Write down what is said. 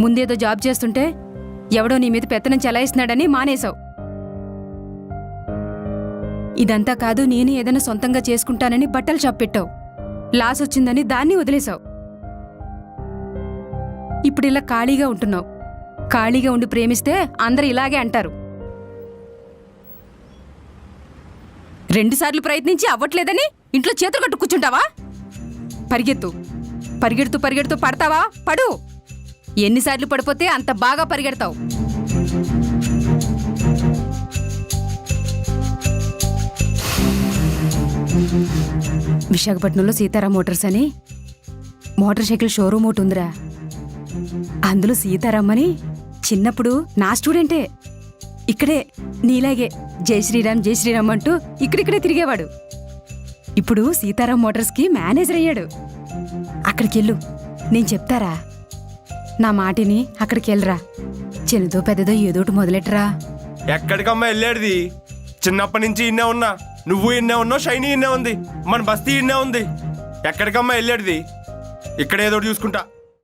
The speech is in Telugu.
ముందేదో జాబ్ చేస్తుంటే ఎవడో నీ మీద పెత్తనం చెలాయిస్తున్నాడని మానేశావు. ఇదంతా కాదు, నేను ఏదైనా సొంతంగా చేసుకుంటానని బట్టలు షాప్ పెట్టావు. లాస్ వచ్చిందని దాన్ని వదిలేశావు. ఇప్పుడు ఇలా ఖాళీగా ఉంటున్నావు. ఖాళీగా ఉండి ప్రేమిస్తే అందరూ ఇలాగే అంటారు. 2 సార్లు ప్రయత్నించి అవ్వట్లేదని ఇంట్లో చేతులు కట్టు కూర్చుంటావా? పరిగెత్తు, పరిగెడుతూ పరిగెడుతూ పడతావా? పడు. ఎన్నిసార్లు పడిపోతే అంత బాగా పరిగెడతావు. విశాఖపట్నంలో సీతారాం మోటార్స్ అని మోటార్ సైకిల్ షోరూమ్ ఒకటి ఉందిరా. అందులో సీతారాం అని చిన్నప్పుడు నా స్టూడెంటే. ఇక్కడే నీలాగే జై శ్రీరామ్ జై శ్రీరామ్ అంటూ ఇక్కడిక్కడే తిరిగేవాడు. ఇప్పుడు సీతారాం మోటార్స్కి మేనేజర్ అయ్యాడు. అక్కడికెళ్ళు, నేను చెప్తారా. నా మాటిని అక్కడికెళ్ళరా. చిన్నదో పెద్దదో ఏదోటి మొదలెట్టరా. ఎక్కడికమ్మా వెళ్ళేది? చిన్నప్పటి నుంచి ఇన్నే ఉన్నా, నువ్వు ఇన్నే ఉన్నావు, షైనీ ఇన్నే ఉంది, మన బస్తీ ఇన్నే ఉంది. ఎక్కడికమ్మా వెళ్ళేది? ఇక్కడ ఏదోటి చూసుకుంటా.